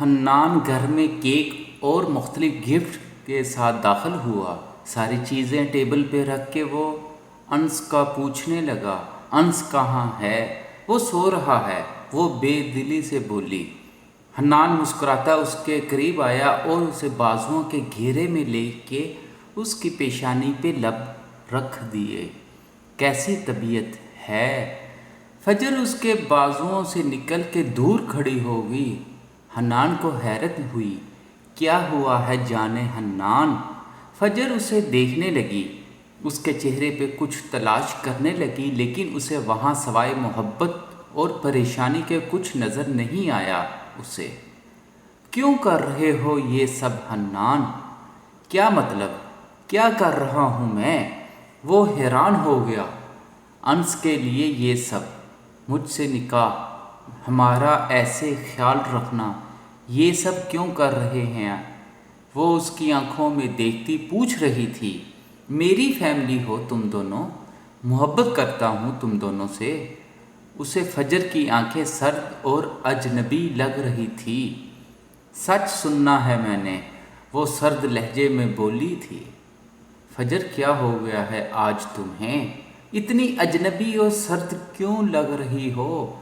حنان گھر میں کیک اور مختلف گفٹ کے ساتھ داخل ہوا۔ ساری چیزیں ٹیبل پہ رکھ کے وہ انس کا پوچھنے لگا، انس کہاں ہے؟ وہ سو رہا ہے، وہ بے دلی سے بولی۔ حنان مسکراتا اس کے قریب آیا اور اسے بازوؤں کے گھیرے میں لے کے اس کی پیشانی پہ لب رکھ دیے۔ کیسی طبیعت ہے؟ فجر اس کے بازوؤں سے نکل کے دور کھڑی ہو گئی۔ حنان کو حیرت ہوئی، کیا ہوا ہے جانے حنان؟ فجر اسے دیکھنے لگی، اس کے چہرے پہ کچھ تلاش کرنے لگی، لیکن اسے وہاں سوائے محبت اور پریشانی کے کچھ نظر نہیں آیا۔ اسے کیوں کر رہے ہو یہ سب حنان؟ کیا مطلب؟ کیا کر رہا ہوں میں؟ وہ حیران ہو گیا۔ انس کے لیے یہ سب، مجھ سے نکاح، ہمارا ایسے خیال رکھنا، یہ سب کیوں کر رہے ہیں؟ وہ اس کی آنکھوں میں دیکھتی پوچھ رہی تھی، میری فیملی ہو تم دونوں، محبت کرتا ہوں تم دونوں سے۔ اسے فجر کی آنکھیں سرد اور اجنبی لگ رہی تھی۔ سچ سننا ہے میں نے، وہ سرد لہجے میں بولی تھی۔ فجر کیا ہو گیا ہے آج تمہیں؟ اتنی اجنبی اور سرد کیوں لگ رہی ہو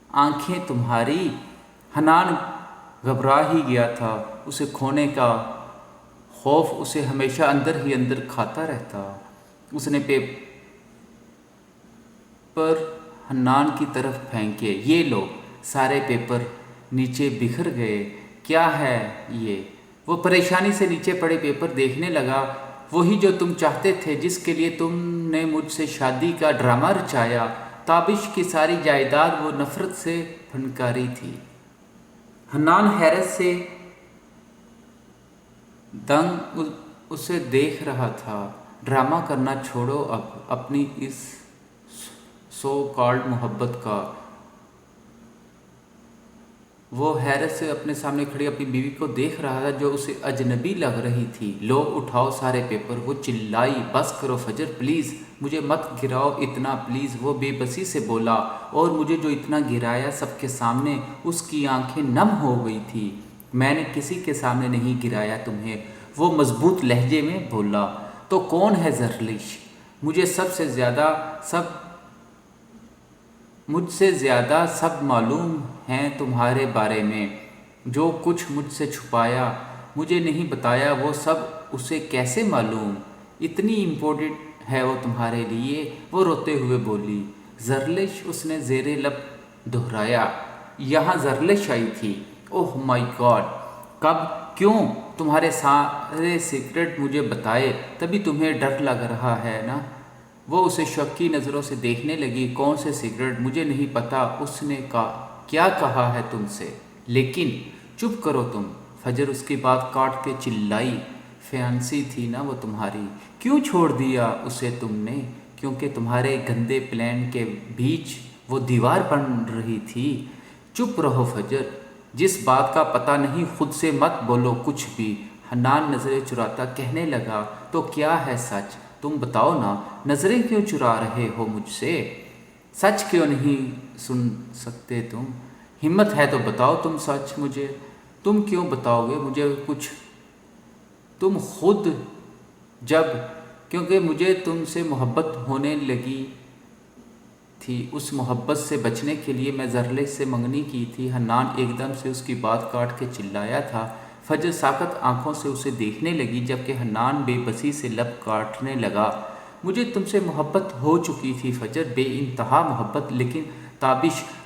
آنکھیں تمہاری؟ حنان گھبرا ہی گیا تھا، اسے کھونے کا خوف اسے ہمیشہ اندر ہی اندر کھاتا رہتا۔ اس نے پیپر حنان کی طرف پھینکے، یہ لو۔ سارے پیپر نیچے بکھر گئے۔ کیا ہے یہ؟ وہ پریشانی سے نیچے پڑے پیپر دیکھنے لگا۔ وہی جو تم چاہتے تھے، جس کے لیے تم نے مجھ سے شادی کا ڈرامہ رچایا۔ تابش کی ساری جائیداد وہ نفرت سے پھنکاری تھی۔ حنان حیرت سے دنگ اسے دیکھ رہا تھا۔ ڈرامہ کرنا چھوڑو اب اپنی اس سو کالڈ محبت کا۔ وہ حیرت سے اپنے سامنے کھڑی اپنی بیوی کو دیکھ رہا تھا جو اسے اجنبی لگ رہی تھی۔ لو اٹھاؤ سارے پیپر، وہ چلائی۔ بس کرو فجر پلیز، مجھے مت گراؤ اتنا پلیز، وہ بے بسی سے بولا۔ اور مجھے جو اتنا گرایا سب کے سامنے، اس کی آنکھیں نم ہو گئی تھی۔ میں نے کسی کے سامنے نہیں گرایا تمہیں، وہ مضبوط لہجے میں بولا۔ تو کون ہے زرلش؟ مجھ سے زیادہ سب معلوم ہیں تمہارے بارے میں۔ جو کچھ مجھ سے چھپایا، مجھے نہیں بتایا، وہ سب اسے کیسے معلوم؟ اتنی امپورٹنٹ ہے وہ تمہارے لیے؟ وہ روتے ہوئے بولی۔ زرلش؟ اس نے زیر لب دہرایا۔ یہاں زرلش آئی تھی؟ اوہ مائی گاڈ! کب؟ کیوں؟ تمہارے سارے سیکرٹ مجھے بتائے، تبھی تمہیں ڈر لگ رہا ہے نا؟ وہ اسے شکی نظروں سے دیکھنے لگی۔ کون سے سیکرٹ؟ مجھے نہیں پتا اس نے کیا کہا ہے تم سے؟ لیکن چپ کرو تم! فجر اس کی بات کاٹ کے چلائی۔ فیانسی تھی نا وہ تمہاری، کیوں چھوڑ دیا اسے تم نے؟ کیونکہ تمہارے گندے پلان کے بیچ وہ دیوار بن رہی تھی۔ چپ رہو فجر، جس بات کا پتہ نہیں خود سے مت بولو کچھ بھی۔ حنان نظریں چراتا کہنے لگا، تو کیا ہے سچ؟ تم بتاؤ نا، نظریں کیوں چرا رہے ہو مجھ سے؟ سچ کیوں نہیں سن سکتے تم؟ ہمت ہے تو بتاؤ تم سچ مجھے۔ تم کیوں بتاؤ گے مجھے کچھ؟ تم خود جب، کیونکہ مجھے تم سے محبت ہونے لگی تھی، اس محبت سے بچنے کے لیے میں زرلش سے منگنی کی تھی۔ حنان ایک دم سے اس کی بات کاٹ کے چلایا تھا۔ فجر ساکت آنکھوں سے اسے دیکھنے لگی، جبکہ حنان بے بسی سے لب کاٹنے لگا۔ مجھے تم سے محبت ہو چکی تھی فجر، بے انتہا محبت، لیکن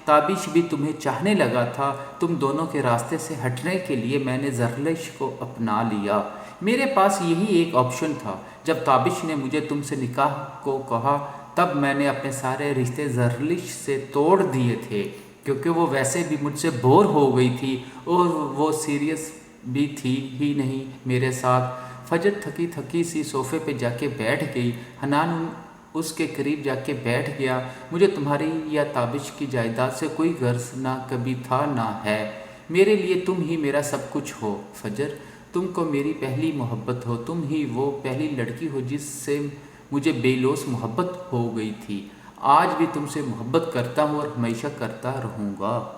تابش بھی تمہیں چاہنے لگا تھا۔ تم دونوں کے راستے سے ہٹنے کے لیے میں نے زرلش کو اپنا لیا۔ میرے پاس یہی ایک آپشن تھا۔ جب تابش نے مجھے تم سے نکاح کو کہا، تب میں نے اپنے سارے رشتے زرلش سے توڑ دیے تھے، کیونکہ وہ ویسے بھی مجھ سے بور ہو گئی تھی اور وہ سیریس بھی تھی ہی نہیں میرے ساتھ۔ فجر تھکی تھکی سی صوفے پہ جا کے بیٹھ گئی۔ حنان اس کے قریب جا کے بیٹھ گیا۔ مجھے تمہاری یا تابش کی جائیداد سے کوئی غرض نہ کبھی تھا نہ ہے۔ میرے لیے تم ہی میرا سب کچھ ہو فجر، تم کو میری پہلی محبت ہو، تم ہی وہ پہلی لڑکی ہو جس سے مجھے بے لوث محبت ہو گئی تھی۔ آج بھی تم سے محبت کرتا ہوں اور ہمیشہ کرتا رہوں گا۔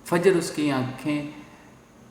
فجر اس کی آنکھیں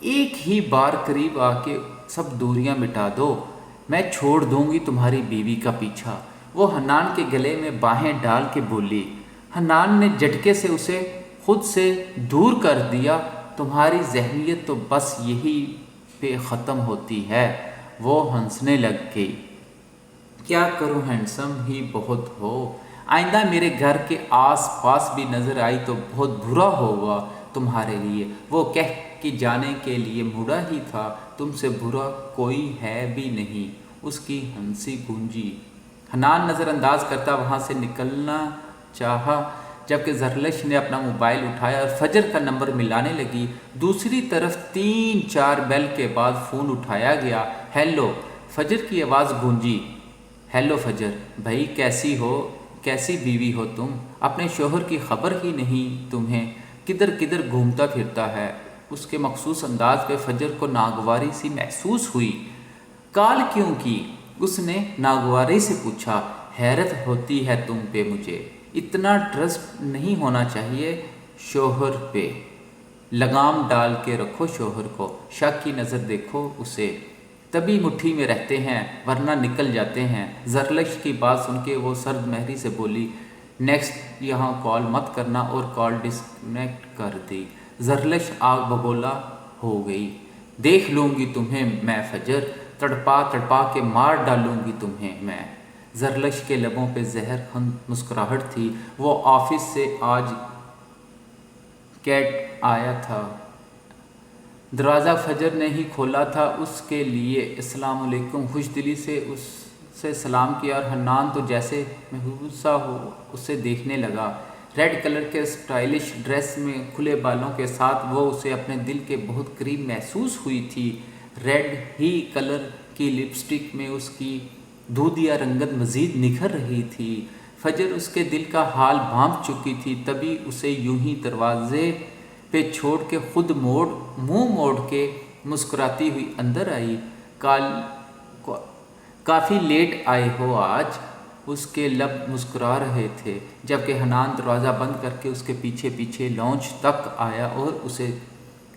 ایک ہی بار قریب آ کے سب دوریاں مٹا دو، میں چھوڑ دوں گی تمہاری بیوی کا پیچھا۔ وہ حنان کے گلے میں باہیں ڈال کے بولی۔ حنان نے جھٹکے سے اسے خود سے دور کر دیا۔ تمہاری ذہنیت تو بس یہی پہ ختم ہوتی ہے۔ وہ ہنسنے لگ گئی۔ کیا کروں، ہینڈسم ہی بہت ہو، آئندہ میرے گھر کے آس پاس بھی نظر آئی تو بہت برا ہوگا تمہارے لیے۔ وہ کہہ کے جانے کے لیے مڑا ہی تھا، تم سے برا کوئی ہے بھی نہیں۔ اس کی ہنسی گونجی۔ حنان نظر انداز کرتا وہاں سے نکلنا چاہا، جبکہ زرلش نے اپنا موبائل اٹھایا اور فجر کا نمبر ملانے لگی۔ دوسری طرف 3-4 بیل کے بعد فون اٹھایا گیا۔ ہیلو، فجر کی آواز گونجی۔ ہیلو فجر بھائی، کیسی ہو؟ کیسی بیوی ہو تم؟ اپنے شوہر کی خبر ہی نہیں تمہیں، کدھر کدھر گھومتا پھرتا ہے؟ اس کے مخصوص انداز پہ فجر کو ناگواری سی محسوس ہوئی۔ کال کیوں کی؟ اس نے ناگواری سے پوچھا۔ حیرت ہوتی ہے تم پہ مجھے، اتنا ٹرسٹ نہیں ہونا چاہیے شوہر پہ۔ لگام ڈال کے رکھو شوہر کو، شک کی نظر دیکھو اسے، تبھی مٹھی میں رہتے ہیں ورنہ نکل جاتے ہیں۔ زرلش کی بات سن کے وہ سرد مہری سے بولی، نیکسٹ یہاں کال مت کرنا، اور کال ڈسکنیکٹ کر دی۔ زرلش آگ بگولا ہو گئی۔ دیکھ لوں گی تمہیں میں فجر، تڑپا تڑپا کے مار ڈالوں گی تمہیں میں۔ زرلش کے لبوں پہ زہر خند مسکراہٹ تھی۔ وہ آفس سے آج کیٹ آیا تھا۔ دروازہ فجر نے ہی کھولا تھا اس کے لیے۔ السلام علیکم، خوش دلی سے اس سے سلام کیا، اور حنان تو جیسے محسوس ہو اسے دیکھنے لگا۔ ریڈ کلر کے اسٹائلش ڈریس میں کھلے بالوں کے ساتھ وہ اسے اپنے دل کے بہت قریب محسوس ہوئی تھی۔ ریڈ ہی کلر کی لپسٹک میں اس کی دودھیا رنگت مزید نکھر رہی تھی۔ فجر اس کے دل کا حال بھانپ چکی تھی، تبھی اسے یوں ہی دروازے پہ چھوڑ کے خود منہ موڑ کے مسکراتی ہوئی اندر آئی۔ کافی لیٹ آئے ہو آج؟ اس کے لب مسکرا رہے تھے، جبکہ حنان دروازہ بند کر کے اس کے پیچھے پیچھے لانچ تک آیا اور اسے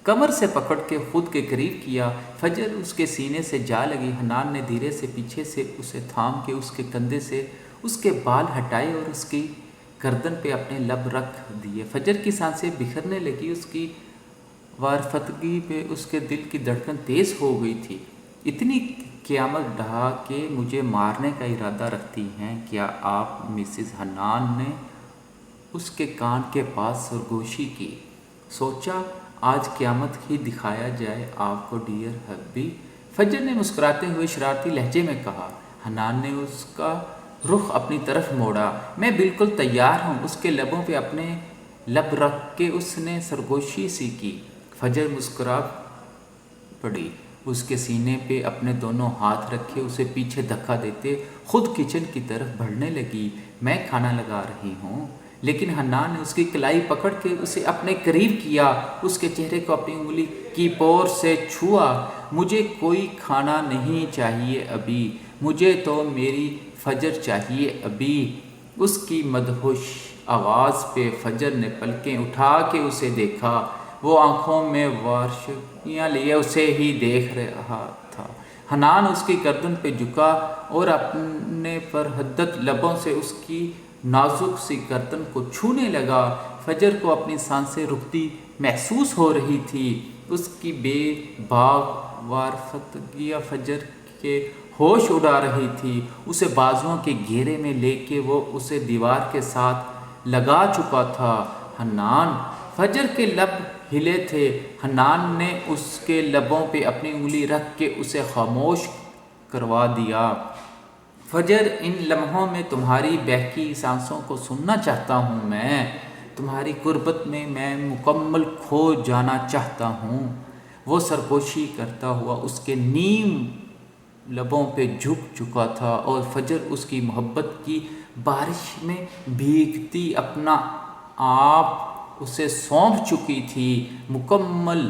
کمر سے پکڑ کے خود کے قریب کیا۔ فجر اس کے سینے سے جا لگی۔ حنان نے دھیرے سے پیچھے سے اسے تھام کے اس کے کندھے سے اس کے بال ہٹائے اور اس کی گردن پہ اپنے لب رکھ دیے۔ فجر کی سانسیں بکھرنے لگی۔ اس کی وارفتگی پہ اس کے دل کی دھڑکن تیز ہو گئی تھی۔ اتنی قیامت ڈھا کے مجھے مارنے کا ارادہ رکھتی ہیں کیا آپ مسز حنان؟ نے اس کے کان کے پاس سرگوشی کی۔ سوچا آج قیامت ہی دکھایا جائے آپ کو ڈیئر حبی، فجر نے مسکراتے ہوئے شرارتی لہجے میں کہا۔ حنان نے اس کا رخ اپنی طرف موڑا۔ میں بالکل تیار ہوں، اس کے لبوں پہ اپنے لب رکھ کے اس نے سرگوشی سی کی۔ فجر مسکرا پڑی، اس کے سینے پہ اپنے دونوں ہاتھ رکھے اسے پیچھے دھکا دیتے خود کچن کی طرف بڑھنے لگی۔ میں کھانا لگا رہی ہوں۔ لیکن حنان نے اس کی کلائی پکڑ کے اسے اپنے قریب کیا، اس کے چہرے کو اپنی انگلی کی پور سے چھوا۔ مجھے کوئی کھانا نہیں چاہیے ابھی، مجھے تو میری فجر چاہیے ابھی۔ اس کی مدہوش آواز پہ فجر نے پلکیں اٹھا کے اسے دیکھا۔ وہ آنکھوں میں وارشیاں لیے اسے ہی دیکھ رہا تھا۔ حنان اس کی گردن پہ جھکا اور اپنے پر حدت لبوں سے اس کی نازک سی گردن کو چھونے لگا۔ فجر کو اپنی سانسیں رکتی محسوس ہو رہی تھی۔ اس کی بے باک وارفتگیاں فجر کے ہوش اڑا رہی تھی۔ اسے بازوؤں کے گھیرے میں لے کے وہ اسے دیوار کے ساتھ لگا چکا تھا۔ حنان، فجر کے لب ہلے تھے۔ حنان نے اس کے لبوں پہ اپنی انگلی رکھ کے اسے خاموش کروا دیا۔ فجر، ان لمحوں میں تمہاری بہکی سانسوں کو سننا چاہتا ہوں میں، تمہاری قربت میں میں مکمل کھو جانا چاہتا ہوں۔ وہ سرگوشی کرتا ہوا اس کے نیم لبوں پہ جھک چکا تھا اور فجر اس کی محبت کی بارش میں بھیگتی اپنا آپ اسے سونپ چکی تھی مکمل۔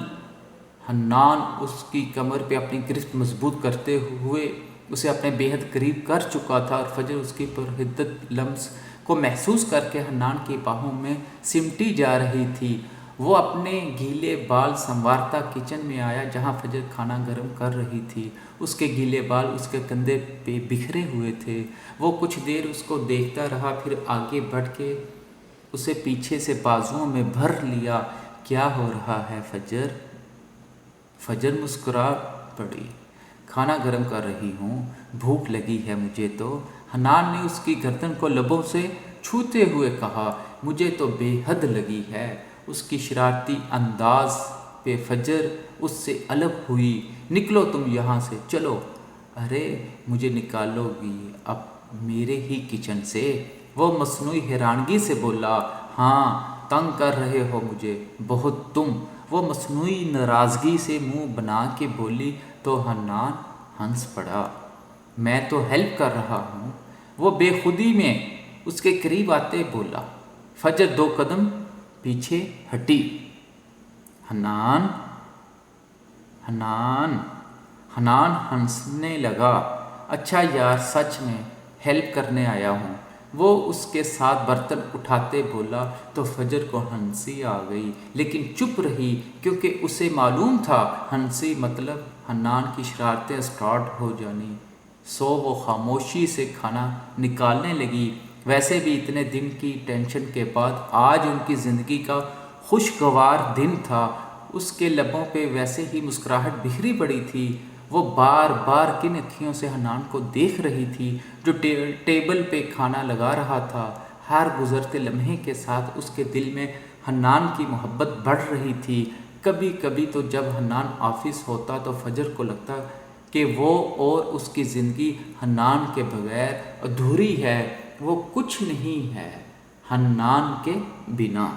حنان اس کی کمر پہ اپنی گرفت مضبوط کرتے ہوئے اسے اپنے بے حد قریب کر چکا تھا، اور فجر اس کی پرحدت لمس کو محسوس کر کے حنان کی باہوں میں سمٹی جا رہی تھی۔ وہ اپنے گیلے بال سنوارتا کچن میں آیا جہاں فجر کھانا گرم کر رہی تھی۔ اس کے گیلے بال اس کے کندھے پہ بکھرے ہوئے تھے۔ وہ کچھ دیر اس کو دیکھتا رہا، پھر آگے بڑھ کے اسے پیچھے سے بازوؤں میں بھر لیا۔ کیا ہو رہا ہے فجر؟ فجر مسکرا پڑی۔ کھانا گرم کر رہی ہوں، بھوک لگی ہے مجھے تو۔ حنان نے اس کی گردن کو لبوں سے چھوتے ہوئے کہا۔ مجھے تو بے حد لگی ہے۔ اس کی شرارتی انداز پہ فجر اس سے الگ ہوئی۔ نکلو تم یہاں سے، چلو۔ ارے مجھے نکالو گی اب میرے ہی کچن سے؟ وہ مصنوعی حیرانگی سے بولا۔ ہاں، تنگ کر رہے ہو مجھے بہت تم۔ وہ مصنوعی ناراضگی سے منہ بنا کے بولی تو حنان ہنس پڑا۔ میں تو ہیلپ کر رہا ہوں، وہ بے خودی میں اس کے قریب آتے بولا۔ فجر 2 قدم پیچھے ہٹی۔ حنان حنان حنان ہنسنے لگا۔ اچھا یار، سچ میں ہیلپ کرنے آیا ہوں، وہ اس کے ساتھ برتن اٹھاتے بولا تو فجر کو ہنسی آ گئی، لیکن چپ رہی کیونکہ اسے معلوم تھا ہنسی مطلب حنان کی شرارتیں سٹارٹ ہو جانی۔ سو وہ خاموشی سے کھانا نکالنے لگی۔ ویسے بھی اتنے دن کی ٹینشن کے بعد آج ان کی زندگی کا خوشگوار دن تھا۔ اس کے لبوں پہ ویسے ہی مسکراہٹ بکھری پڑی تھی۔ وہ بار بار کن اکھیوں سے حنان کو دیکھ رہی تھی جو ٹیبل پہ کھانا لگا رہا تھا۔ ہر گزرتے لمحے کے ساتھ اس کے دل میں حنان کی محبت بڑھ رہی تھی۔ کبھی کبھی تو جب حنان آفس ہوتا تو فجر کو لگتا کہ وہ اور اس کی زندگی حنان کے بغیر ادھوری ہے، وہ کچھ نہیں ہے حنان کے بنا۔